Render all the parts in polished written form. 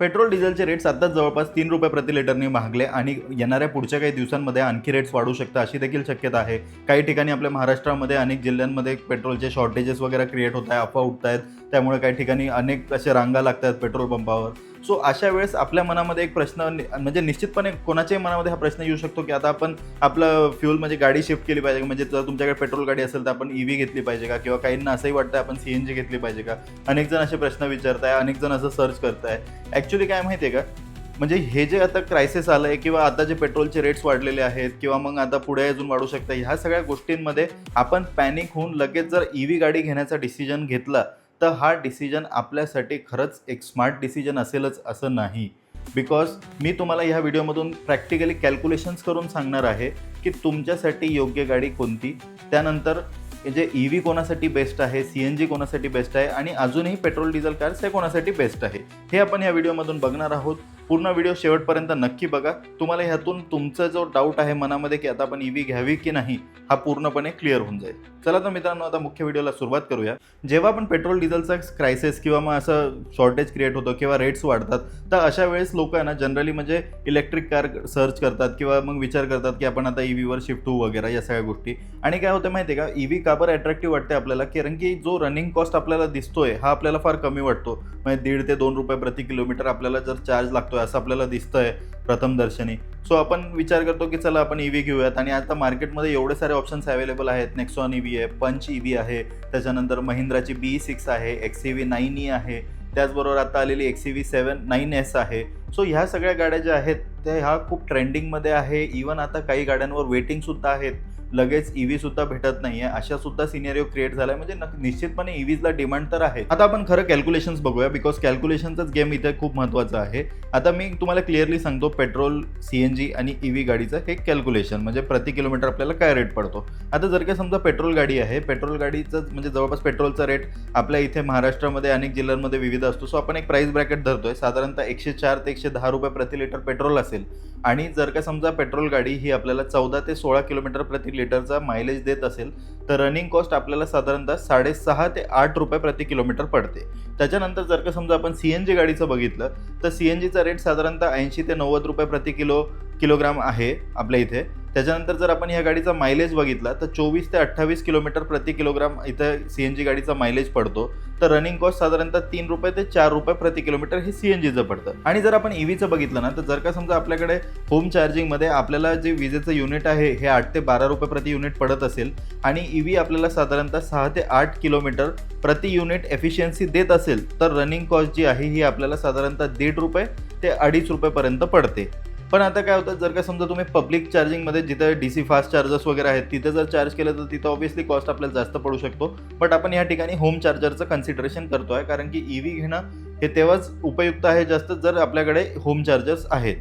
Petrol डिझेलचे rates आता जवळपास ₹3 प्रति लिटरने महागले आणि येणाऱ्या पुढच्या काही दिवसांमध्ये आणखी रेट्स वाढू शकतात अशी देखील शक्यता आहे. काही ठिकाणी आपल्या महाराष्ट्रामध्ये अनेक जिल्ह्यांमध्ये पेट्रोलचे शॉर्टेजेस वगैरे क्रिएट होत आहे, अफवा उठत आहेत. त्यामुळे काही ठिकाणी अनेक असे रांगा लागत आहेत पेट्रोल पंपावर. सो अशा वेळेस आपल्या मनामध्ये एक प्रश्न म्हणजे निश्चितपणे कोणाच्याही मनामध्ये हा प्रश्न येऊ शकतो की आता आपण आपलं फ्यूल म्हणजे गाडी शिफ्ट केली पाहिजे. म्हणजे जर तुमच्याकडे पेट्रोल गाडी असेल तर आपण EV घेतली पाहिजे का, किंवा काहींना असंही वाटतं आपण CNG घेतली पाहिजे का. अनेक जण असे प्रश्न विचारताय, अनेक जण असं सर्च करताय. ॲक्च्युली काय माहिती आहे का, म्हणजे हे जे आता क्रायसिस आलं आहे किंवा आता जे पेट्रोलचे रेट्स वाढलेले आहेत किंवा मग आता पुढे अजून वाढू शकतं, ह्या सगळ्या गोष्टींमध्ये आपण पॅनिक होऊन लगेच जर EV गाडी घेण्याचा डिसिजन घेतला तर हा डिसिजन आपल्यासाठी खरंच एक स्मार्ट डिसिजन असेलच असं नाही. बिकॉज मी तुम्हाला ह्या व्हिडिओमधून प्रॅक्टिकली कॅल्क्युलेशन्स करून सांगणार आहे की तुमच्यासाठी योग्य गाडी कोणती, त्यानंतर जे EV कोणासाठी बेस्ट आहे, CNG कोणासाठी बेस्ट आहे आणि अजूनही पेट्रोल डिझेल कार्स हे कोणासाठी बेस्ट आहे, हे आपण या व्हिडिओमधून बघणार आहोत. पूर्ण व्हिडिओ शेवटपर्यंत नक्की बघा. तुम्हाला ह्यातून तुमचा जो डाऊट आहे मनामध्ये की आता आपण EV घ्यावी की नाही, हा पूर्णपणे क्लिअर होऊन जाईल. चला तर मित्रांनो, आता मुख्य व्हिडिओला सुरुवात करूया. जेव्हा आपण पेट्रोल डिझेलचा क्रायसिस किंवा मग असं शॉर्टेज क्रिएट होतं किंवा रेट्स वाढतात, तर अशा वेळेस लोक आहे ना जनरली म्हणजे इलेक्ट्रिक कार सर्च करतात किंवा मग विचार करतात की आपण आता EVवर शिफ्ट होऊ वगैरे या सगळ्या गोष्टी. आणि काय होतं माहिती आहे का, EV का बरं अट्रॅक्टिव्ह वाटते आपल्याला, कारण की जो रनिंग कॉस्ट आपल्याला दिसतोय हा आपल्याला फार कमी वाटतो. म्हणजे ₹1.5 ते ₹2 प्रति किलोमीटर आपल्याला जर चार्ज लागतोय असं आपल्याला दिसतंय प्रथम दर्शनी. सो आपण विचार करतो की चला आपण EV घेऊयात. आणि आता मार्केटमध्ये एवढे सारे ऑप्शन्स अवेलेबल आहेत. नेक्सॉन EV आहे, पंच EV आहे, त्याच्यानंतर महिंद्राची BE6 आहे, XEV9e आहे, त्याचबरोबर आता आलेली XEV9S आहे. सो ह्या सगळ्या गाड्या ज्या आहेत त्या ह्या खूप ट्रेंडिंगमध्ये आहे. इवन आता काही गाड्यांवर वेटिंगसुद्धा आहेत, लगेच EV सुद्धा भेटत नाही आहे, अशा सुद्धा सिनेरिओ क्रिएट झाला आहे. म्हणजे निश्चितपणे EVला डिमांड तर आहे. आता आपण खरं कॅल्क्युलेशन्स बघूया, बिकॉज कॅल्क्युलेशनचाच गेम इथे खूप महत्त्वाचा आहे. आता मी तुम्हाला क्लिअरली सांगतो पेट्रोल, CNG आणि EV गाडीचं हे कॅल्क्युलेशन म्हणजे प्रति किलोमीटर आपल्याला काय रेट पडतो. आता जर का समजा पेट्रोल गाडी आहे, पेट्रोल गाडीचं म्हणजे जवळपास पेट्रोलचा रेट आपल्या इथे महाराष्ट्रामध्ये अनेक जिल्ह्यांमध्ये विविध असतो. सो आपण एक प्राईस ब्रॅकेट धरतोय, साधारणतः ₹104 ते ₹110 प्रति लिटर पेट्रोल असेल. आणि जर का समजा पेट्रोल गाडी ही आपल्याला 14 ते 16 किलोमीटर प्रति लिटरचा मायलेज देत असेल तर रनिंग कॉस्ट आपल्याला साधारणतः ₹6.5 ते ₹8 प्रति किलोमीटर पडते. त्याच्यानंतर जर का समजा आपण CNG गाडीचं बघितलं तर CNGचा रेट साधारणतः ₹80 ते ₹90 प्रति किलोग्राम आहे आपल्या इथे. त्याच्यानंतर जर आपण ह्या गाडीचा मायलेज बघितला तर 24 ते 28 किलोमीटर प्रति किलोग्राम इथं CNG गाडीचा मायलेज पडतो. तर रनिंग कॉस्ट साधारणतः ₹3 ते ₹4 प्रति किलोमीटर हे CNGचं पडतं. आणि जर आपण EVचं बघितलं ना तर जर का समजा आपल्याकडे होम चार्जिंगमध्ये आपल्याला जे विजेचं युनिट आहे हे ₹8 ते ₹12 प्रति युनिट पडत असेल आणि EV आपल्याला साधारणतः 6 ते 8 किलोमीटर प्रति युनिट एफिशियन्सी देत असेल तर रनिंग कॉस्ट जी आहे ही आपल्याला साधारणतः ₹1.5 ते ₹2.5 पर्यंत पडते. पण आता काय होतं, जर का समजा तुम्ही पब्लिक चार्जिंगमध्ये जिथं DC फास्ट चार्जर्स वगैरे आहेत तिथं जर चार्ज केलं तर तिथं ऑब्व्हियसली कॉस्ट आपल्याला जास्त पडू शकतो. बट आपण या ठिकाणी होम चार्जरचं कन्सिडरेशन करतो आहे, कारण की EV घेणं हे तेव्हाच उपयुक्त आहे जास्त जर आपल्याकडे होम चार्जर्स आहेत.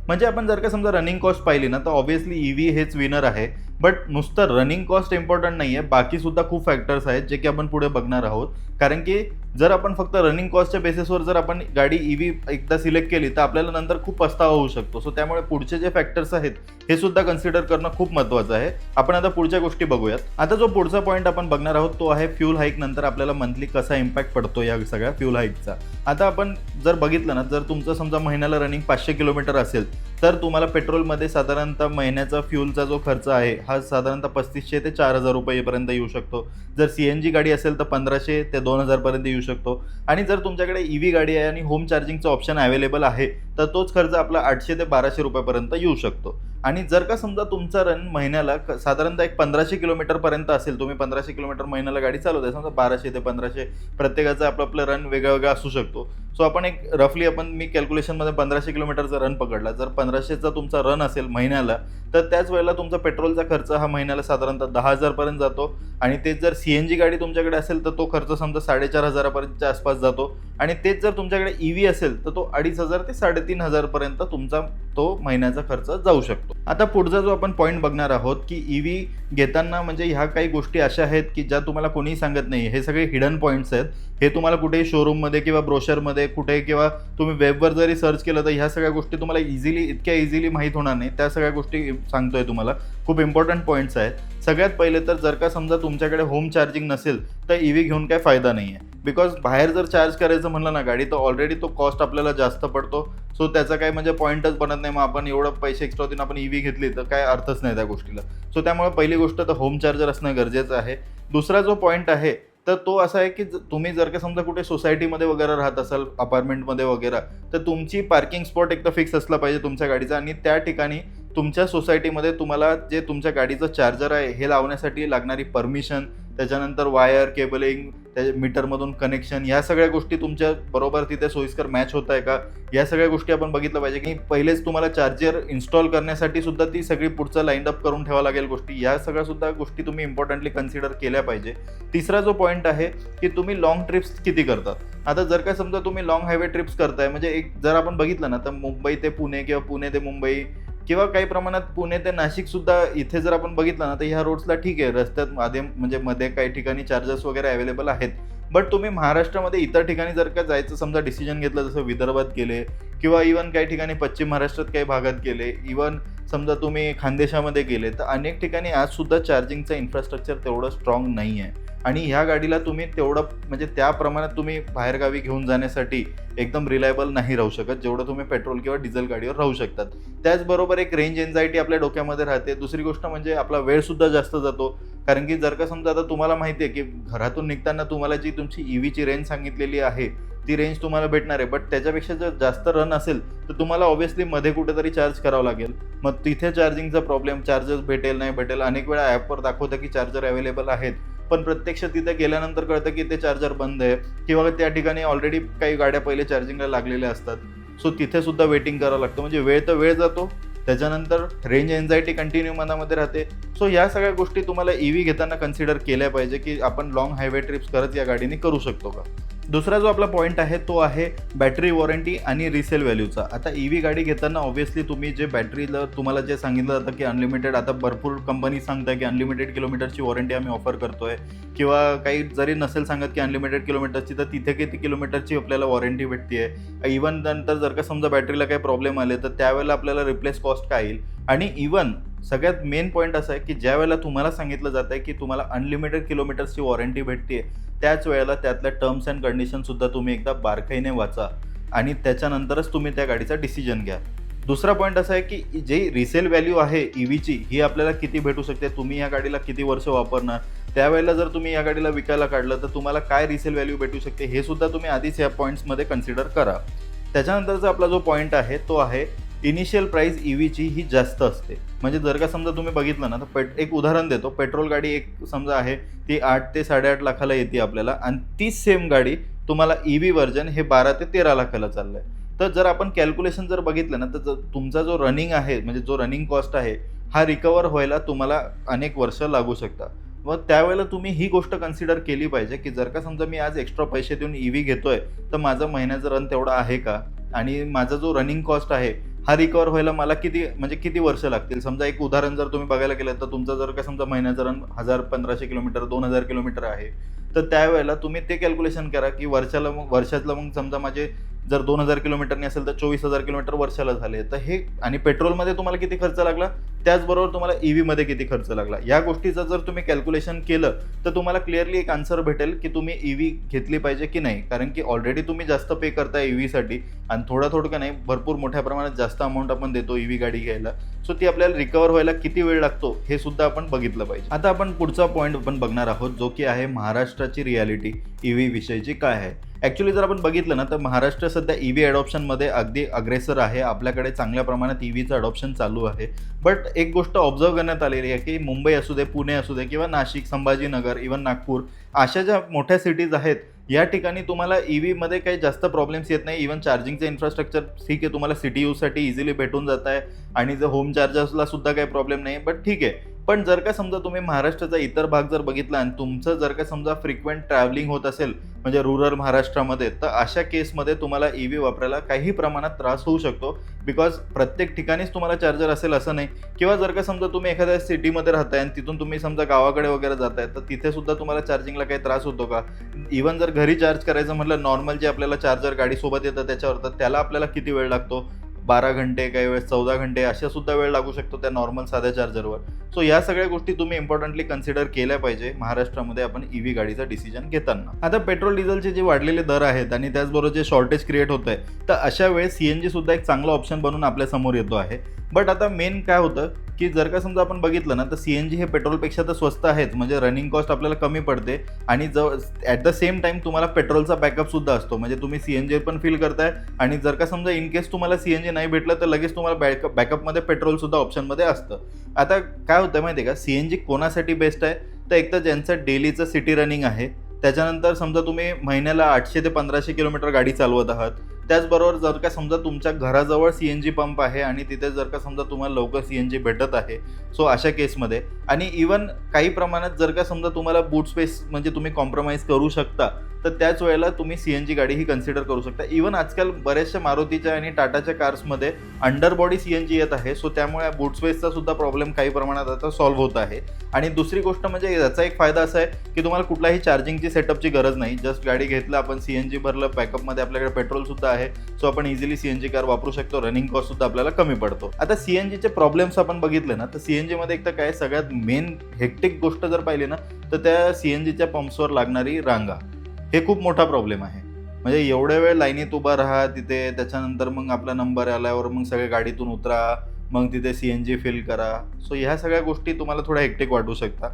म्हणजे आपण जर का समजा रनिंग कॉस्ट पाहिली ना तर ऑब्व्हियसली EV हेच विनर आहे. बट नुसतं रनिंग कॉस्ट इम्पॉर्टंट नाही आहे, बाकीसुद्धा खूप फॅक्टर्स आहेत जे की आपण पुढे बघणार आहोत. कारण की जर आपण फक्त रनिंग कॉस्टच्या बेसिसवर जर आपण गाडी EV एकदा सिलेक्ट केली तर आपल्याला नंतर खूप पस्तावा होऊ शकतो. सो त्यामुळे पुढचे जे फॅक्टर्स आहेत हे सुद्धा कन्सिडर करणं खूप महत्त्वाचं आहे. आपण आता पुढच्या गोष्टी बघूयात. आता जो पुढचा पॉईंट आपण बघणार आहोत तो आहे फ्यूल हाईक नंतर आपल्याला मंथली कसा इम्पॅक्ट पडतो या सगळ्या फ्यूल हाईकचा. आता आपण जर बघितलं ना, जर तुमचं समजा महिन्याला रनिंग 500 किलोमीटर असेल तर तुम्हाला पेट्रोलमध्ये साधारणतः महिन्याचा फ्यूलचा जो खर्च आहे हा साधारणतः ₹3,500 ते ₹4,000 पर्यंत येऊ शकतो. जर CNG गाडी असेल तर ₹1,500 ते ₹2,000 पर्यंत येऊ शकतो. आणि जर तुमच्याकडे EV गाडी आहे आणि होम चार्जिंगचं ऑप्शन अवेलेबल आहे तर तोच खर्च आपला ₹800 ते ₹1,200 पर्यंत येऊ शकतो. आणि जर का समजा तुमचा रन महिन्याला साधारणतः एक 1500 किलोमीटर पर्यंत असेल, तुम्ही 1500 किलोमीटर महिन्याला गाडी चालवताय, समजा 1200 ते 1500 प्रत्येकाचं आपलं रन वेगळा असू शकतो. सो आपण एक रफली मी कॅल्क्युलेशनमध्ये 1500 किलोमीटरचा रन पकडला. जर 1500चा तुमचा रन असेल महिन्याला तर त्याच वेळेला तुमचा पेट्रोलचा खर्च हा महिन्याला साधारणतः 10,000 पर्यंत जातो. आणि तेच जर CNG गाडी तुमच्याकडे असेल तर तो खर्च समजा 4,500 पर्यंतच्या आसपास जातो. आणि तेच जर तुमच्याकडे EV असेल तर तो 2,500 ते 3,500 पर्यंत तुमचा तो महिन्याचा खर्च जाऊ शकतो. आता पुढचा जो आपण पॉईंट बघणार आहोत की EV घेताना म्हणजे ह्या काही गोष्टी अशा आहेत की ज्या तुम्हाला कोणीही सांगत नाही. हे सगळे हिडन पॉईंट्स आहेत. हे तुम्हाला कुठेही शोरूममध्ये किंवा ब्रोशरमध्ये कुठे किंवा तुम्ही वेबवर जरी सर्च केलं तर ह्या सगळ्या गोष्टी तुम्हाला इझिली माहीत होणार नाही. त्या सगळ्या गोष्टी सांगतोय तुम्हाला. खूप इम्पॉर्टंट पॉईंट्स आहेत. सगळ्यात पहिले तर जर का समजा तुमच्याकडे होम चार्जिंग नसेल तर EV घेऊन काही फायदा नाही आहे. बिकॉज बाहेर जर चार्ज करायचं म्हणलं ना गाडी, तर ऑलरेडी तो कॉस्ट आपल्याला जास्त पडतो. सो त्याचा काही म्हणजे पॉईंटच बनत नाही. मग आपण एवढं पैसे एक्स्ट्रा देऊन आपण EV घेतली तर काय अर्थच नाही त्या गोष्टीला. सो त्यामुळे पहिली गोष्ट तर होम चार्जर असणं गरजेचं आहे. दुसरा जो पॉईंट आहे तर तो असा आहे की तुम्ही जर का समजा कुठे सोसायटीमध्ये वगैरे राहत असाल, अपार्टमेंटमध्ये वगैरे, तर तुमची पार्किंग स्पॉट एकदा फिक्स असला पाहिजे तुमच्या गाडीचा, आणि त्या ठिकाणी तुमच्या सोसायटीमध्ये तुम्हाला जे तुमच्या गाडीचं चार्जर आहे हे लावण्यासाठी लागणारी परमिशन, त्याच्यानंतर वायर, केबलिंग, त्या मीटरमधून कनेक्शन, ह्या सगळ्या गोष्टी तुमच्या बरोबर तिथे सोयीस्कर मॅच होत आहे का, या सगळ्या गोष्टी आपण बघितलं पाहिजे. की पहिलेच तुम्हाला चार्जर इन्स्टॉल करण्यासाठी सुद्धा ती सगळी पुढचं लाईन अप करून ठेवावं लागेल गोष्टी. या सगळ्या सुद्धा गोष्टी तुम्ही इम्पॉर्टंटली कन्सिडर केल्या पाहिजे. तिसरा जो पॉईंट आहे की तुम्ही लॉंग ट्रिप्स किती करतात. आता जर का समजा तुम्ही लॉंग हायवे ट्रिप्स करताय, म्हणजे एक जर आपण बघितलं ना तर मुंबई ते पुणे किंवा पुणे ते मुंबई किंवा काही प्रमाणात पुणे ते नाशिक सुद्धा इथे जर आपण बघितलं ना तर ह्या रोड्सला ठीक आहे, रस्त्यात मध्ये काही ठिकाणी चार्जर्स वगैरे अवेलेबल आहेत. बट तुम्ही महाराष्ट्रामध्ये इतर ठिकाणी जर का जायचं समजा डिसिजन घेतलं, जसं विदर्भात गेले किंवा इवन काही ठिकाणी पश्चिम महाराष्ट्रात काही भागात गेले, इवन समजा तुम्ही खानदेशामध्ये गेले, तर अनेक ठिकाणी आजसुद्धा चार्जिंगचं इन्फ्रास्ट्रक्चर तेवढं स्ट्रॉंग नाही आहे. आणि ह्या गाडीला तुम्ही तेवढं म्हणजे त्या प्रमाणात तुम्ही बाहेरगावी घेऊन जाण्यासाठी एकदम रिलायबल नाही राहू शकत, जेवढं तुम्ही पेट्रोल किंवा डिझेल गाडीवर राहू शकतात. त्याचबरोबर एक रेंज एन्झायटी आपल्या डोक्यामध्ये राहते. दुसरी गोष्ट म्हणजे आपला वेळसुद्धा जास्त जातो. कारण की जर का समजा आता तुम्हाला माहिती आहे की घरातून निघताना तुम्हाला जी तुमची EVची रेंज सांगितलेली आहे ती रेंज तुम्हाला भेटणार आहे, बट त्याच्यापेक्षा जर जास्त रन असेल तर तुम्हाला ऑब्व्हियसली मध्ये कुठेतरी चार्ज करावं लागेल. मग तिथे चार्जिंगचा प्रॉब्लेम, चार्जर्स भेटेल नाही भेटेल. अनेक वेळा ॲपवर दाखवतं की चार्जर अवेलेबल आहेत, पण प्रत्यक्ष तिथे गेल्यानंतर कळतं की ते चार्जर बंद आहे किंवा त्या ठिकाणी ऑलरेडी काही गाड्या पहिले चार्जिंगला लागलेल्या असतात. सो तिथे सुद्धा वेटिंग करावं लागतं. म्हणजे वेळ तर वेळ जातो, त्याच्यानंतर रेंज एन्झायटी कंटिन्यू मनामध्ये राहते. सो या सगळ्या गोष्टी तुम्हाला EV घेताना कन्सिडर केल्या पाहिजे की आपण लॉंग हायवे ट्रिप्स करत या गाडीने करू शकतो का. दुसरा जो आपला पॉईंट आहे तो आहे बॅटरी वॉरंटी आणि रिसेल व्हॅल्यूचा. आता EV गाडी घेताना ऑब्व्हियसली तुम्ही जे बॅटरीला तुम्हाला जे सांगितलं जातं की अनलिमिटेड, आता भरपूर कंपनी सांगतात की अनलिमिटेड किलोमीटरची वॉरंटी आम्ही ऑफर करतोय, किंवा काही जरी नसेल सांगत की अनलिमिटेड किलोमीटरची, तर तिथे किती किलोमीटरची आपल्याला वॉरंटी भेटते. इवन नंतर जर का समजा बॅटरीला काही प्रॉब्लेम आले तर त्यावेळेला आपल्याला रिप्लेस कॉस्ट काय येईल. आणि इवन सगळ्यात मेन पॉईंट असा आहे की ज्या वेळेला तुम्हाला सांगितलं जातं आहे की तुम्हाला अनलिमिटेड किलोमीटर्सची वॉरंटी भेटते, त्याच वेळेला त्यातल्या टर्म्स अँड कंडिशनसुद्धा तुम्ही एकदा बारकाईने वाचा आणि त्याच्यानंतरच तुम्ही त्या गाडीचा डिसिजन घ्या. दुसरा पॉईंट असा आहे की जी रिसेल व्हॅल्यू आहे EVची, ही आपल्याला किती भेटू शकते, तुम्ही या गाडीला किती वर्ष वापरणार, त्यावेळेला जर तुम्ही या गाडीला विकायला काढलं तर तुम्हाला काय रिसेल व्हॅल्यू भेटू शकते, हे सुद्धा तुम्ही आधीच या पॉईंट्समध्ये कन्सिडर करा. त्याच्यानंतरचा आपला जो पॉईंट आहे तो आहे इनिशियल प्राईस EVची ही जास्त असते. म्हणजे जर का समजा तुम्ही बघितलं ना तर एक उदाहरण देतो. पेट्रोल गाडी एक समजा आहे ती 8 ते 8.5 लाखाला येते आपल्याला, आणि तीच सेम गाडी तुम्हाला EV व्हर्जन हे 12 ते 13 लाखाला चाललं आहे. तर जर आपण कॅल्क्युलेशन जर बघितलं ना तर तुमचा जो रनिंग आहे, म्हणजे जो रनिंग कॉस्ट आहे, हा रिकवर व्हायला तुम्हाला अनेक वर्ष लागू शकतात. मग त्यावेळेला तुम्ही ही गोष्ट कन्सिडर केली पाहिजे की जर का समजा मी आज एक्स्ट्रा पैसे देऊन EV घेतोय तर माझा महिन्याचा रन तेवढा आहे का, आणि माझा जो रनिंग कॉस्ट आहे हा रिकवर व्हायला मला किती वर्ष लागतील. समजा एक उदाहरण जर तुम्ही बघायला गेलं तर तुमचा जर का समजा महिन्याचा रन 1500 किलोमीटर 2000 किलोमीटर आहे, तर त्यावेळेला तुम्ही ते कॅल्क्युलेशन करा की वर्षातलं मग समजा माझे जर 2000 किलोमीटरने असेल तर 24,000 किलोमीटर वर्षाला झाले. तर हे, आणि पेट्रोलमध्ये तुम्हाला किती खर्च लागला, त्याचबरोबर तुम्हाला EVमध्ये किती खर्च लागला, या गोष्टीचं जर तुम्ही कॅल्क्युलेशन केलं तर तुम्हाला क्लिअरली एक आन्सर भेटेल की तुम्ही EV घेतली पाहिजे की नाही. कारण की ऑलरेडी तुम्ही जास्त पे करताय EVसाठी, आणि थोडं का नाही भरपूर मोठ्या प्रमाणात जास्त अमाऊंट आपण देतो EV गाडी घ्यायला. सो ती आपल्याला रिकवर व्हायला किती वेळ लागतो हे सुद्धा आपण बघितलं पाहिजे. आता आपण पुढचा पॉईंट आपण बघणार आहोत, जो की आहे महाराष्ट्राची रियालिटी EV विषयीची काय आहे. ॲक्च्युली जर आपण बघितलं ना तर महाराष्ट्र सध्या EV अडॉप्शनमध्ये अगदी अग्रेसर आहे. आपल्याकडे चांगल्या प्रमाणात EVचं अडॉप्शन चालू आहे. बट एक गोष्ट ऑब्झर्व करण्यात आलेली आहे की मुंबई असू दे, पुणे असू दे, किंवा नाशिक, संभाजीनगर, इवन नागपूर, अशा ज्या मोठ्या सिटीज आहेत या ठिकाणी तुम्हाला EVमध्ये काही जास्त प्रॉब्लेम्स येत नाही. इवन चार्जिंगचं इन्फ्रास्ट्रक्चर ठीक आहे, तुम्हाला सिटी यूजसाठी इझिली भेटून जात आहे, आणि जर होम चार्जर्सला सुद्धा काही प्रॉब्लेम नाही. बट ठीक आहे, पण जर का समजा तुम्ही महाराष्ट्राचा इतर भाग जर बघितला आणि तुमचं जर का समजा फ्रिक्वेंट ट्रॅव्हलिंग होत असेल म्हणजे रुरल महाराष्ट्रामध्ये, तर अशा केसमध्ये तुम्हाला EV वापरायला काही प्रमाणात त्रास होऊ शकतो. बिकॉज प्रत्येक ठिकाणीच तुम्हाला चार्जर असेल असं नाही, किंवा जर का समजा तुम्ही एखाद्या सिटीमध्ये राहताय आणि तिथून तुम्ही समजा गावाकडे वगैरे जाताय, तर तिथे सुद्धा तुम्हाला चार्जिंगला काही त्रास होतो का. इवन जर घरी चार्ज करायचं म्हटलं, नॉर्मल जे आपल्याला चार्जर गाडीसोबत येतं त्याच्यावर, तर त्याला आपल्याला किती वेळ लागतो, 12 घंटे, काही वेळेस 14 घंटे, अशा सुद्धा वेळ लागू शकतो त्या नॉर्मल साध्या चार्जरवर. सो या सगळ्या गोष्टी तुम्ही इम्पॉर्टंटली कन्सिडर केल्या पाहिजे महाराष्ट्रामध्ये आपण EV गाडीचा डिसिजन घेताना. आता पेट्रोल डिझेलचे जे वाढलेले दर आहेत आणि त्याचबरोबर जे शॉर्टेज क्रिएट होत आहे, तर अशा वेळेस CNG सुद्धा एक चांगला ऑप्शन बनून आपल्या समोर येतो आहे. बट आता मेन काय होतं की जर का समजा आपण बघितलं ना, तर CNG हे पेट्रोलपेक्षा तर स्वस्त आहेत, म्हणजे रनिंग कॉस्ट आपल्याला कमी पडते आणि ॲट द सेम टाइम तुम्हाला पेट्रोलचा बॅकअप सुद्धा असतो, म्हणजे तुम्ही CNG पण फील करताय आणि जर का समजा इन केस तुम्हाला CNG नाही भेटलं तर लगेच तुम्हाला बॅकअपमध्ये पेट्रोल सुद्धा ऑप्शनमध्ये असतं. आता काय होतं माहिती आहे का, CNG कोणासाठी बेस्ट आहे, तर एक तर ज्यांचं डेलीचं सिटी रनिंग आहे, त्याच्यानंतर समजा तुम्ही महिन्याला 800 ते 1500 किलोमीटर गाडी चालवत आहात, त्याचबरोबर जर का समजा तुमच्या घराजवळ CNG पंप आहे आणि तिथे जर का समजा तुम्हाला लवकर CNG भेटत आहे, सो अशा केसमध्ये आणि इवन काही प्रमाणात जर का समजा तुम्हाला बूट स्पेस म्हणजे तुम्ही कॉम्प्रोमाइज करू शकता, तर त्याच वेळेला तुम्ही CNG गाडी ही कन्सिडर करू शकता. इवन आजकाल बऱ्याचशा मारुतीच्या आणि टाटाच्या कार्समध्ये अंडरबॉडी CNG येत आहे, सो त्यामुळे बूट स्पेसचा सुद्धा प्रॉब्लेम काही प्रमाणात आता सॉल्व्ह होत आहे. आणि दुसरी गोष्ट म्हणजे याचा एक फायदा असा आहे की तुम्हाला कुठलाही चार्जिंगची सेटअपची गरज नाही. जस्ट गाडी घेतलं आपण, CNG भरलं, बॅकअपमध्ये आपल्याकडे पेट्रोल सुद्धा आहे, सो आपण इझिली CNG कार वापरू शकतो. रनिंग कॉस्ट सुद्धा आपल्याला कमी पडतो. आता CNGचे प्रॉब्लेम्स आपण बघितले ना, तर CNG मध्ये एक तर काय सगळ्यात मेन हेक्टिक गोष्ट जर पाहिली ना, तर त्या CNGच्या पंप्सवर लागणारी रांगा, हे खूप मोठा प्रॉब्लेम आहे. म्हणजे एवढ्या वेळ लाईनीत उभा राहा तिथे, त्याच्यानंतर मग आपला नंबर आल्यावर मग सगळे गाडीतून उतरा, मग तिथे CNG फिल करा. सो ह्या सगळ्या गोष्टी तुम्हाला थोड्या हेक्टिक वाटू शकतात.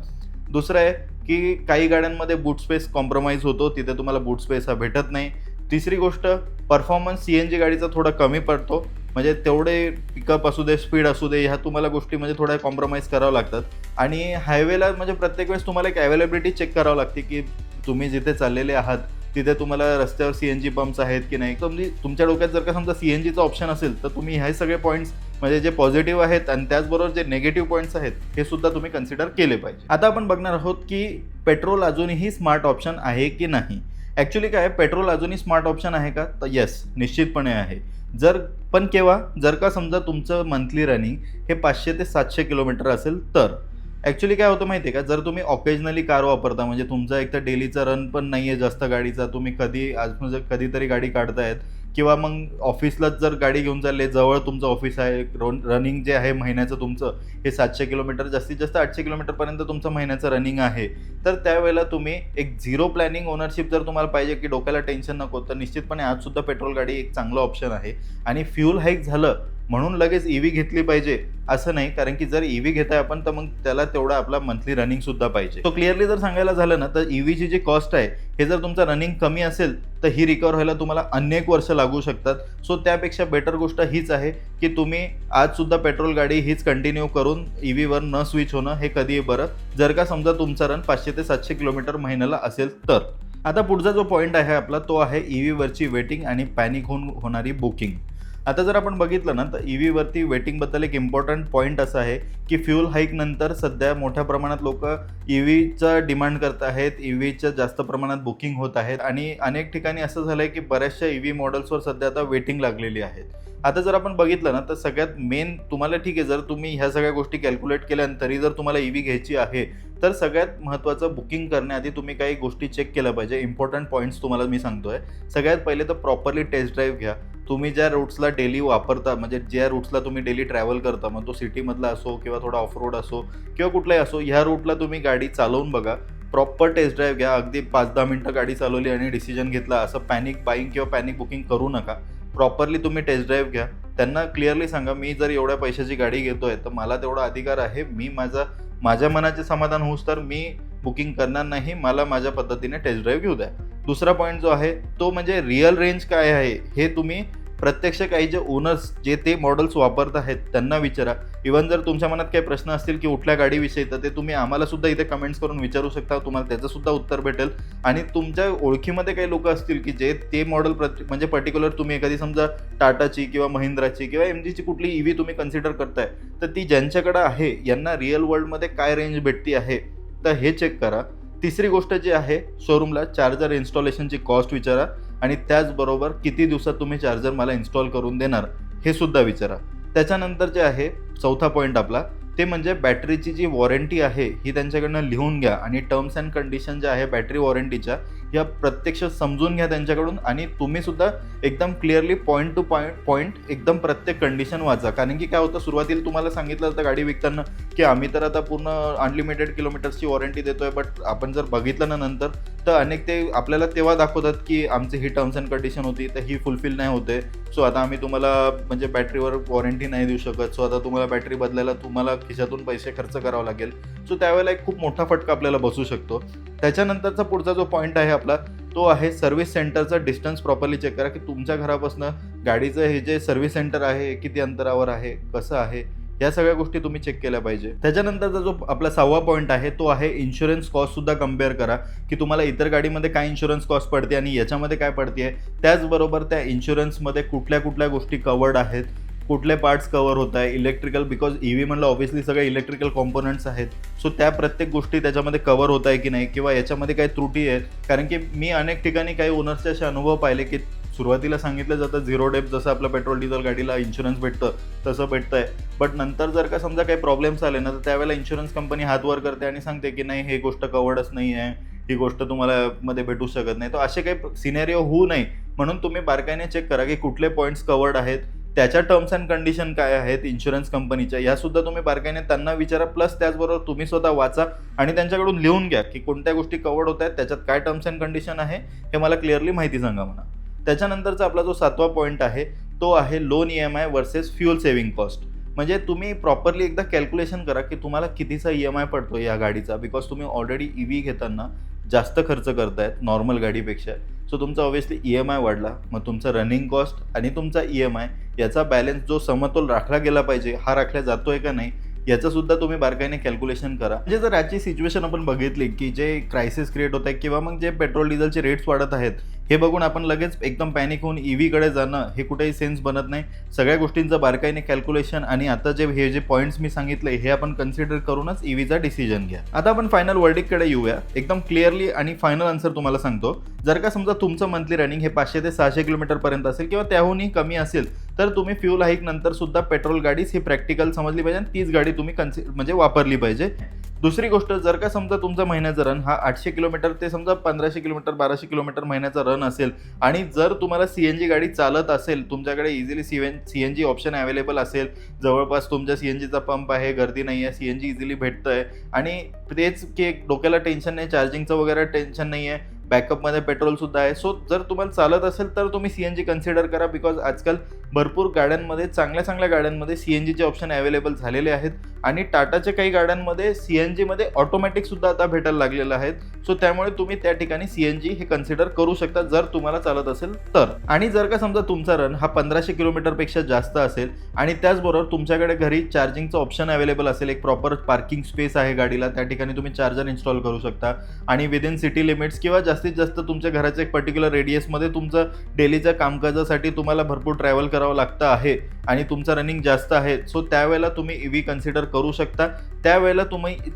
दुसरं आहे की काही गाड्यांमध्ये बूट स्पेस कॉम्प्रोमाइज होतो, तिथे तुम्हाला बूट स्पेस हा भेटत नाही. तिसरी गोष्ट, परफॉर्मन्स CNG गाडीचा थोडा कमी पडतो, म्हणजे तेवढे पिकअप असू दे, स्पीड असू दे, ह्या तुम्हाला गोष्टी म्हणजे थोड्या कॉम्प्रोमाइज करावं लागतात. आणि हायवेला म्हणजे प्रत्येक वेळेस तुम्हाला एक अवेलेबिलिटी चेक करावं लागते की तुम्ही जिथे चाललेले आहात तिथे तुम्हाला रस्त्यावर CNG पंप्स आहेत की नाही. म्हणजे तुमच्या डोक्यात जर का समजा CNGचा ऑप्शन असेल, तर तुम्ही हे सगळे पॉईंट्स म्हणजे जे पॉझिटिव्ह आहेत आणि त्याचबरोबर जे निगेटिव्ह पॉईंट्स आहेत हे सुद्धा तुम्ही कन्सिडर केले पाहिजे. आता आपण बघणार आहोत की पेट्रोल अजूनही स्मार्ट ऑप्शन आहे की नाही. ॲक्च्युली काय, पेट्रोल अजूनही स्मार्ट ऑप्शन आहे का, तर येस, निश्चितपणे आहे. पण केव्हा, जर का समजा तुमचं मंथली रनिंग हे 500 ते 700 किलोमीटर असेल तर. ॲक्च्युली काय होतं माहिती आहे का, जर तुम्ही ऑकेजनली कार वापरता, म्हणजे तुमचा एक तर डेलीचा रन पण नाही आहे जास्त गाडीचा, तुम्ही म्हणजे कधीतरी गाडी काढतायत किंवा मग ऑफिसलाच जर गाडी घेऊन चालले, जवळ तुमचं ऑफिस आहे, रनिंग जे आहे महिन्याचं तुमचं हे 700 किलोमीटर, जास्तीत जास्त 800 किलोमीटरपर्यंत तुमचं महिन्याचं रनिंग आहे, तर त्यावेळेला तुम्ही एक झिरो प्लॅनिंग ओनरशिप जर तुम्हाला पाहिजे की डोक्याला टेन्शन नको, तर निश्चितपणे आजसुद्धा पेट्रोल गाडी एक चांगला ऑप्शन आहे. आणि फ्यूल हाईक झालं म्हणून लगेच EV घेतली पाहिजे असं नाही, कारण की जर EV घेताय आपण तर मग त्याला तेवढा आपला मंथली रनिंग सुद्धा पाहिजे. तो क्लिअरली जर सांगायला झालं ना, तर EVची जी कॉस्ट आहे हे जर तुमचं रनिंग कमी असेल तर ही रिकवर व्हायला तुम्हाला अनेक वर्ष लागू शकतात. सो त्यापेक्षा बेटर गोष्ट हीच आहे की तुम्ही आजसुद्धा पेट्रोल गाडी हीच कंटिन्यू करून EVवर न स्विच होणं हे कधीही बरं, जर का समजा तुमचा रन 500 ते 700 किलोमीटर महिन्याला असेल तर. आता पुढचा जो पॉईंट आहे आपला तो आहे EVवरची वेटिंग आणि पॅनिक होणारी बुकिंग. आता जर आपण बघितलं ना, तर EVवरती वेटिंगबद्दल एक इम्पॉर्टंट पॉईंट असा आहे की फ्यूल हाईक नंतर सध्या मोठ्या प्रमाणात लोक EVचा डिमांड करत आहेत, EVच्या जास्त प्रमाणात बुकिंग होत आहेत आणि अनेक ठिकाणी असं झालं आहे की बऱ्याचशा EV मॉडेल्सवर सध्या आता वेटिंग लागलेली आहेत. आता जर आपण बघितलं ना, तर सगळ्यात मेन तुम्हाला ठीक आहे, जर तुम्ही ह्या सगळ्या गोष्टी कॅल्क्युलेट केल्या तरी जर तुम्हाला EV घ्यायची आहे, तर सगळ्यात महत्त्वाचं बुकिंग करण्याआधी तुम्ही काही गोष्टी चेक केल्या पाहिजे. इम्पॉर्टंट पॉईंट्स तुम्हाला मी सांगतोय. सगळ्यात पहिले तर प्रॉपरली टेस्ट ड्राईव्ह घ्या. तुम्ही ज्या रूट्सला डेली वापरता, म्हणजे ज्या रूट्सला तुम्ही डेली ट्रॅव्हल करता, मग तो सिटीमधला असो किंवा थोडा ऑफ रोड असो किंवा कुठलाही असो, ह्या रूटला तुम्ही गाडी चालवून बघा. प्रॉपर टेस्ट ड्राईव्ह घ्या. अगदी 5-10 मिनटं गाडी चालवली आणि डिसिजन घेतला असं पॅनिक बाईंग किंवा पॅनिक बुकिंग करू नका. प्रॉपरली तुम्ही टेस्ट ड्राईव्ह घ्या. त्यांना क्लिअरली सांगा, मी जर एवढ्या पैशाची गाडी घेतोय तर मला तेवढा अधिकार आहे, मी माझ्या मनाचे समाधान होऊस तर मी बुकिंग करणार नाही, मला माझ्या पद्धतीने टेस्ट ड्राईव्ह घेऊ द्या. दुसरा पॉईंट जो आहे तो म्हणजे रिअल रेंज काय आहे हे तुम्ही प्रत्यक्ष काही जे ओनर्स जे ते मॉडेल्स वापरत आहेत त्यांना विचारा. इव्हन जर तुमच्या मनात काही प्रश्न असतील की कुठल्या गाडीविषयी, तर ते तुम्ही आम्हाला सुद्धा इथे कमेंट्स करून विचारू शकता, तुम्हाला त्याचं सुद्धा उत्तर भेटेल. आणि तुमच्या ओळखीमध्ये काही लोक असतील की जे ते मॉडेल म्हणजे पर्टिक्युलर तुम्ही एखादी समजा टाटाची किंवा महिंद्राची किंवा MGची कुठली EV तुम्ही कन्सिडर करताय, तर ती ज्यांच्याकडे आहे यांना रिअल वर्ल्डमध्ये काय रेंज भेटती आहे तर हे चेक करा. तिसरी गोष्ट जी आहे, शोरूमला चार्जर इन्स्टॉलेशनची कॉस्ट विचारा आणि त्याचबरोबर किती दिवसात तुम्ही चार्जर मला इन्स्टॉल करून देणार हे सुद्धा विचारा. त्याच्यानंतर जे आहे चौथा पॉईंट आपला, ते म्हणजे बॅटरीची जी वॉरंटी आहे ही त्यांच्याकडनं लिहून घ्या आणि टर्म्स अँड कंडिशन ज्या आहे बॅटरी वॉरंटीच्या या प्रत्यक्ष समजून घ्या त्यांच्याकडून आणि तुम्ही सुद्धा एकदम क्लिअरली पॉईंट टू पॉईंट एकदम प्रत्येक कंडिशन वाचा. कारण की काय होतं, सुरुवातीला तुम्हाला सांगितलं होतं गाडी विकताना की आम्ही तर आता पूर्ण अनलिमिटेड किलोमीटर्सची वॉरंटी देतोय, बट आपण जर बघितलं ना नंतर तर अनेक ते आपल्याला तेव्हा दाखवतात की आमची ही टर्म्स अँड कंडिशन होती तर ही फुलफिल नाही होते, सो आता आम्ही तुम्हाला म्हणजे बॅटरीवर वॉरंटी नाही देऊ शकत, सो आता तुम्हाला बॅटरी बदलायला तुम्हाला खिशातून पैसे खर्च करावा लागेल. सो त्यावेळेला एक खूप मोठा फटका आपल्याला बसू शकतो. त्याच्यानंतरचा पुढचा जो पॉईंट आहे आपला तो आहे सर्व्हिस सेंटरचा डिस्टन्स प्रॉपरली चेक करा की तुमच्या घरापासून गाडीचं हे जे सर्व्हिस सेंटर आहे किती अंतरावर आहे, कसं आहे, या सगळ्या गोष्टी तुम्ही चेक केल्या पाहिजे. त्याच्यानंतरचा जो आपला 6वा पॉईंट आहे तो आहे इन्शुरन्स कॉस्ट सुद्धा कम्पेअर करा की तुम्हाला इतर गाडीमध्ये काय इन्शुरन्स कॉस्ट पडते आणि याच्यामध्ये काय पडते. त्याचबरोबर त्या इन्शुरन्समध्ये कुठल्या कुठल्या गोष्टी कवर्ड आहेत, कुठले पार्ट्स कव्हर होत आहे, इलेक्ट्रिकल, बिकॉज EV म्हणलं ऑब्व्हियसली सगळे इलेक्ट्रिकल कॉम्पोनंट्स आहेत, सो त्या प्रत्येक गोष्टी त्याच्यामध्ये कव्हर होत आहे की नाही किंवा याच्यामध्ये काही त्रुटी आहेत. कारण की मी अनेक ठिकाणी काही ओनर्सचे असे अनुभव पाहिले की सुरुवातीला सांगितलं जातं 0 डेप जसं आपलं पेट्रोल डिझेल गाडीला इन्शुरन्स भेटतं तसं भेटतं आहे, बट नंतर जर का समजा काही प्रॉब्लेम्स आले ना तर त्यावेळेला इन्शुरन्स कंपनी हात वर करते आणि सांगते की नाही हे गोष्ट कवर्डच नाही आहे, ही गोष्ट तुम्हाला मध्ये भेटू शकत नाही. तर असे काही सिनेरिओ होऊ नये म्हणून तुम्ही बारकाईने चेक करा की कुठले पॉईंट्स कवर्ड आहेत, त्याच्या टर्म्स अँड कंडिशन काय आहेत इन्शुरन्स कंपनीच्या, यासुद्धा तुम्ही बारकाईने त्यांना विचारा. प्लस त्याचबरोबर तुम्ही स्वतः वाचा आणि त्यांच्याकडून लिहून घ्या की कोणत्या गोष्टी कवर्ड होत आहेत, त्याच्यात काय टर्म्स अँड कंडिशन आहे हे मला क्लिअरली माहिती सांगा म्हणा. त्याच्यानंतरचा आपला जो 7वा पॉईंट आहे तो आहे loan EMI versus fuel saving cost. म्हणजे तुम्ही प्रॉपरली एकदा कॅल्क्युलेशन करा की तुम्हाला कितीचा EMI पडतो या गाडीचा, बिकॉज तुम्ही ऑलरेडी EV घेताना जास्त खर्च करतायत नॉर्मल गाडीपेक्षा, सो तुमचा ऑब्व्हियसली EMI वाढला, मग तुमचा रनिंग कॉस्ट आणि तुमचा EMI याचा बॅलन्स जो समतोल राखला गेला पाहिजे हा राखला जातोय का नाही याचं सुद्धा तुम्ही बारकाईने कॅल्क्युलेशन करा. म्हणजे जर याची सिच्युएशन आपण बघितली की जे क्रायसिस क्रिएट होत आहे किंवा मग जे पेट्रोल डिझेलचे रेट्स वाढत आहेत हे बघून आपण लगेच एकदम पॅनिक होऊन EVकडे जाणं हे कुठेही सेन्स बनत नाही. सगळ्या गोष्टींचं बारकाईने कॅल्क्युलेशन आणि आता हे जे पॉईंट्स मी सांगितले हे आपण कन्सिडर करूनच EVचा डिसिजन घ्या. आता आपण फायनल वर्डिककडे येऊया. एकदम क्लिअरली आणि फायनल आन्सर तुम्हाला सांगतो. जर का समजा तुमचं मंथली रनिंग हे 500 ते 600 किलोमीटरपर्यंत असेल किंवा त्याहूनही कमी असेल तर तुम्ही फ्यूल हाईक नंतर सुद्धा पेट्रोल गाडीच ही प्रॅक्टिकल समजली पाहिजे आणि तीच गाडी तुम्ही म्हणजे वापरली पाहिजे. दुसरी गोष्ट, जर का समजा तुमचा महिन्याचा रन हा 800 किलोमीटर ते समजा 1500 किलोमीटर 1200 किलोमीटर महिन्याचा रन असेल आणि जर तुम्हाला CNG गाडी चालत असेल, तुमच्याकडे इझिली CNG ऑप्शन अवेलेबल असेल, जवळपास तुमच्या CNGचा पंप आहे, गर्दी नाही आहे, CNG इझिली भेटतं आहे आणि तेच की डोक्याला टेन्शन नाही, चार्जिंगचं वगैरे टेन्शन नाही आहे, बॅकअपमध्ये पेट्रोलसुद्धा आहे. सो जर तुम्हाला चालत असेल तर तुम्ही CNG कन्सिडर करा, बिकॉज आजकाल भरपूर गाड्यांमध्ये चांगल्या गाड्यांमध्ये CNGचे ऑप्शन अवेलेबल झालेले आहेत आणि टाटाच्या काही गाड्यांमध्ये CNGमध्ये ऑटोमॅटिकसुद्धा आता भेटायला लागलेलं आहेत. सो त्यामुळे तुम्ही त्या ठिकाणी CNG हे कन्सिडर करू शकता जर तुम्हाला चालत असेल तर. आणि जर का समजा तुमचा रन हा 1500 किलोमीटरपेक्षा जास्त असेल आणि त्याचबरोबर तुमच्याकडे घरी चार्जिंगचं ऑप्शन अवेलेबल असेल, एक प्रॉपर पार्किंग स्पेस आहे गाडीला, त्या ठिकाणी तुम्ही चार्जर इन्स्टॉल करू शकता आणि विदिन सिटी लिमिट्स किंवा जास्तीत जास्त तुमच्या घराच्या एक पर्टिक्युलर रेडियसमध्ये तुमचं डेलीच्या कामकाजासाठी तुम्हाला भरपूर ट्रॅव्हल करावं लागतं आहे आणि तुमचं रनिंग जास्त आहे, सो त्यावेळेला तुम्ही EV कन्सिडर करू शकता. त्यावेळेला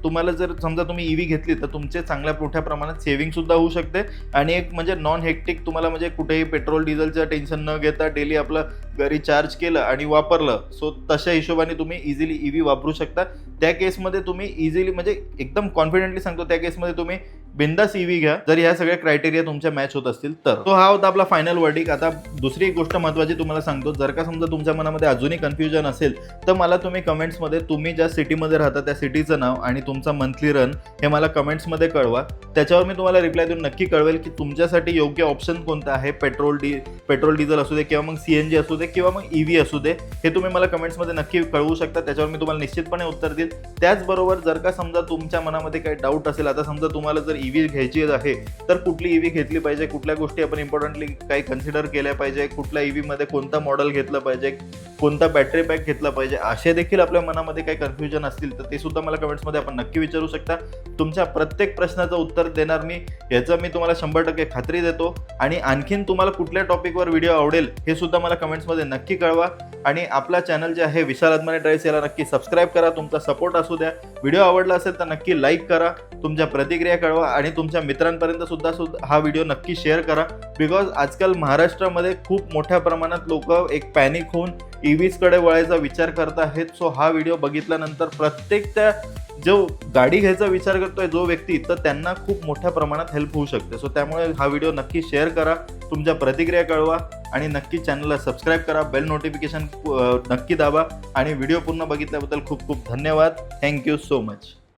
तुम्हाला जर समजा तुम्ही EV घेतली तर तुमचे चांगल्या मोठ्या प्रमाणात सेव्हिंगसुद्धा होऊ शकते आणि एक म्हणजे नॉन हेक्टिक तुम्हाला म्हणजे कुठेही पेट्रोल डिझेलचं टेन्शन न घेता डेली आपलं घरी चार्ज केलं आणि वापरलं, सो तशा हिशोबाने तुम्ही इझिली EV वापरू शकता. त्या केसमध्ये तुम्ही इझिली म्हणजे एकदम कॉन्फिडेंटली सांगतो त्या केसमध्ये तुम्ही बिंदास EV घ्या जर ह्या सगळ्या क्रायटेरिया तुमच्या मॅच होत असतील तर. तो हा होता आपला फायनल वर्डिक. आता दुसरी एक गोष्ट महत्त्वाची तुम्हाला सांगतो, जर का समजा तुमच्या मनामध्ये अजूनही कन्फ्युजन असेल तर मला तुम्ही कमेंट्समध्ये तुम्ही ज्या सिटीमध्ये राहता त्या सिटीचं नाव आणि तुमचा मंथली रन हे मला कमेंट्समध्ये कळवा. त्याच्यावर मी तुम्हाला रिप्लाय देऊन नक्की कळवेल की तुमच्यासाठी योग्य ऑप्शन कोणता आहे, पेट्रोल डिझेल असू दे किंवा मग CNG असू दे किंवा मग EV असू दे, हे तुम्ही मला कमेंट्समध्ये नक्की कळवू शकता. त्याच्यावर मी तुम्हाला निश्चितपणे उत्तर देईल. त्याचबरोबर जर का समजा तुमच्या मनामध्ये काही डाऊट असेल, आता समजा तुम्हाला जर EV घ्यायची आहे तर कुठली EV घेतली पाहिजे, कुठल्या गोष्टी आपण इम्पॉर्टंटली काही कन्सिडर केल्या पाहिजे, कुठल्या EV मध्ये कोणता मॉडेल घेतलं पाहिजे, कोणता बॅटरी पॅक घेतला पाहिजे, असे देखील आपल्या मनामध्ये काही कन्फ्युजन असतील तर ते सुद्धा मला कमेंट्समध्ये आपण नक्की विचारू शकता. तुमच्या प्रत्येक प्रश्नाचं उत्तर देणार मी, याचं मी तुम्हाला 100% खात्री देतो. आणि आणखीन तुम्हाला कुठल्या टॉपिकवर व्हिडिओ आवडेल हे सुद्धा मला कमेंट्समध्ये नक्की कळवा. आणि आपला चॅनल जे आहे विशाल अदमाने ड्राइव्ह्स याला नक्की सबस्क्राईब करा. तुमचा सपोर्ट असू द्या. व्हिडिओ आवडला असेल तर नक्की लाईक करा, तुमच्या प्रतिक्रिया कळवा आणि तुमच्या मित्रांपर्यंत सुद्धा हा व्हिडिओ नक्की शेअर करा. बिकॉज आजकाल महाराष्ट्रामध्ये खूप मोठ्या प्रमाणात लोक एक पॅनिक होऊन EVsकडे वळायचा विचार करत आहेत, सो हा व्हिडिओ बघितल्यानंतर प्रत्येक त्या जो गाडी घ्यायचा विचार करतोय जो व्यक्ती, तर त्यांना खूप मोठ्या प्रमाणात हेल्प होऊ शकते. सो त्यामुळे हा व्हिडिओ नक्की शेअर करा, तुमच्या प्रतिक्रिया कळवा आणि नक्की चॅनलला सबस्क्राईब करा, बेल नोटिफिकेशन नक्की दाबा आणि व्हिडिओ पूर्ण बघितल्याबद्दल खूप खूप धन्यवाद. Thank you so much.